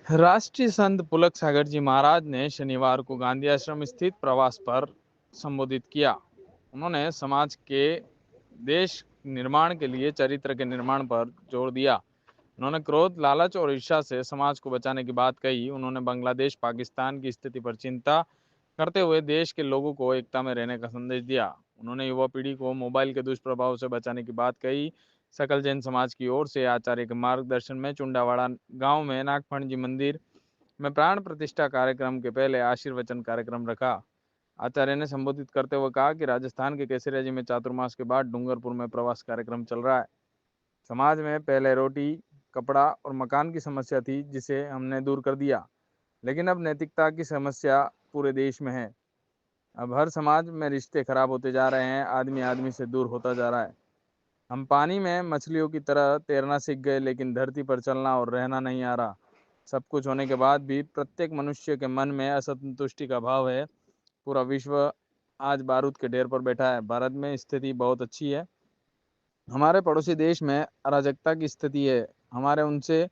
राष्ट्रीय संत पुलक सागर जी महाराज ने शनिवार को गांधी आश्रम स्थित प्रवास पर संबोधित किया। उन्होंने समाज के देश निर्माण के लिए चरित्र के निर्माण पर जोर दिया। उन्होंने क्रोध, लालच और ईर्ष्या से समाज को बचाने की बात कही। उन्होंने बांग्लादेश, पाकिस्तान की स्थिति पर चिंता करते हुए देश के लोगों को एकता में रहने का संदेश दिया। उन्होंने युवा पीढ़ी को मोबाइल के दुष्प्रभाव से बचाने की बात कही। सकल जैन समाज की ओर से आचार्य के मार्गदर्शन में चुंडावाड़ा गांव में नागफण जी मंदिर में प्राण प्रतिष्ठा कार्यक्रम के पहले आशीर्वचन कार्यक्रम रखा। आचार्य ने संबोधित करते हुए कहा कि राजस्थान के केसरिया जी में चातुर्मास के बाद डूंगरपुर में प्रवास कार्यक्रम चल रहा है। समाज में पहले रोटी, कपड़ा और मकान की समस्या थी, जिसे हमने दूर कर दिया, लेकिन अब नैतिकता की समस्या पूरे देश में है। अब हर समाज में रिश्ते खराब होते जा रहे हैं, आदमी आदमी से दूर होता जा रहा है। हम पानी में मछलियों की तरह तैरना सीख गए, लेकिन धरती पर चलना और रहना नहीं आ रहा। सब कुछ होने के बाद भी प्रत्येक मनुष्य के मन में असंतुष्टि का भाव है। पूरा विश्व आज बारूद के ढेर पर बैठा है। भारत में स्थिति बहुत अच्छी है। हमारे पड़ोसी देश में अराजकता की स्थिति है। हमारे उनसे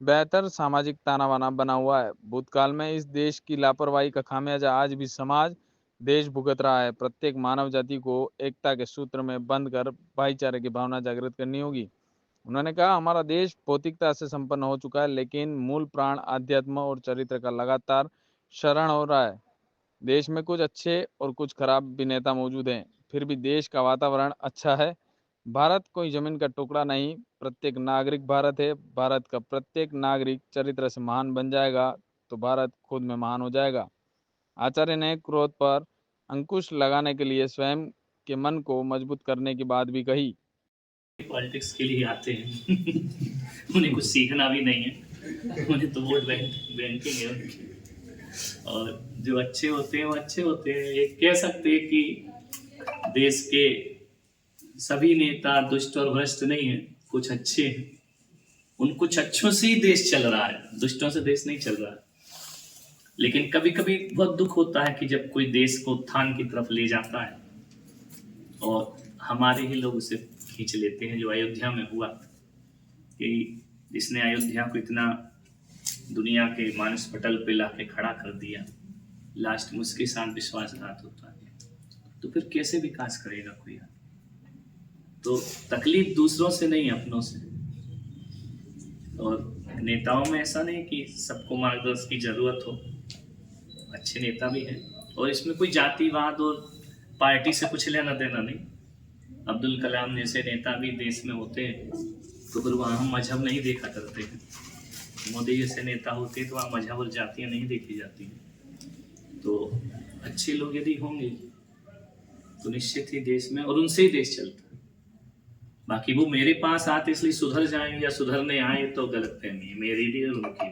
बेहतर सामाजिक ताना बाना बना हुआ है। भूतकाल में इस देश की लापरवाही का खामियाजा आज भी समाज देश भुगत रहा है। प्रत्येक मानव जाति को एकता के सूत्र में बंध कर भाईचारे की भावना जागृत करनी होगी। उन्होंने कहा, हमारा देश भौतिकता से संपन्न हो चुका है, लेकिन मूल प्राण आध्यात्म और चरित्र का लगातार शरण हो रहा है। देश में कुछ अच्छे और कुछ खराब भी नेता मौजूद हैं, फिर भी देश का वातावरण अच्छा है। भारत कोई जमीन का टुकड़ा नहीं, प्रत्येक नागरिक भारत है। भारत का प्रत्येक नागरिक चरित्र से महान बन जाएगा तो भारत खुद में महान हो जाएगा। आचार्य ने क्रोध पर अंकुश लगाने के लिए स्वयं के मन को मजबूत करने की बात भी कही। पॉलिटिक्स के लिए आते हैं उन्हें कुछ सीखना भी नहीं है, उन्हें तो वोट बैंकिंग है उनकी। और जो अच्छे होते हैं वो अच्छे होते हैं। एक कह सकते हैं कि देश के सभी नेता दुष्ट और भ्रष्ट नहीं है, कुछ अच्छे हैं। उन कुछ अच्छों से ही देश चल रहा है, दुष्टों से देश नहीं चल रहा है। लेकिन कभी कभी बहुत दुख होता है कि जब कोई देश को उत्थान की तरफ ले जाता है और हमारे ही लोग उसे खींच लेते हैं। जो अयोध्या में हुआ कि जिसने अयोध्या को इतना दुनिया के मानस पटल पे लाके खड़ा कर दिया, लास्ट में उसके साथ विश्वासघात होता है, तो फिर कैसे विकास करेगा कोई? तो तकलीफ दूसरों से नहीं, अपनों से। और नेताओं में ऐसा नहीं कि सबको मार्गदर्शन की जरूरत हो, अच्छे नेता भी हैं। और इसमें कोई जातिवाद और पार्टी से कुछ लेना देना नहीं। अब्दुल कलाम जैसे नेता भी देश में होते हैं तो फिर वहाँ हम मजहब नहीं देखा करते हैं। मोदी जैसे नेता होते हैं तो वहाँ मजहब और जातियाँ नहीं देखी जाती हैं। तो अच्छे लोग यदि होंगे तो निश्चित ही देश में, और उनसे ही देश चलता है। बाकी वो मेरे पास आते इसलिए सुधर जाएं या सुधरने आए तो गलतफहमी है मेरी भी और उनकी।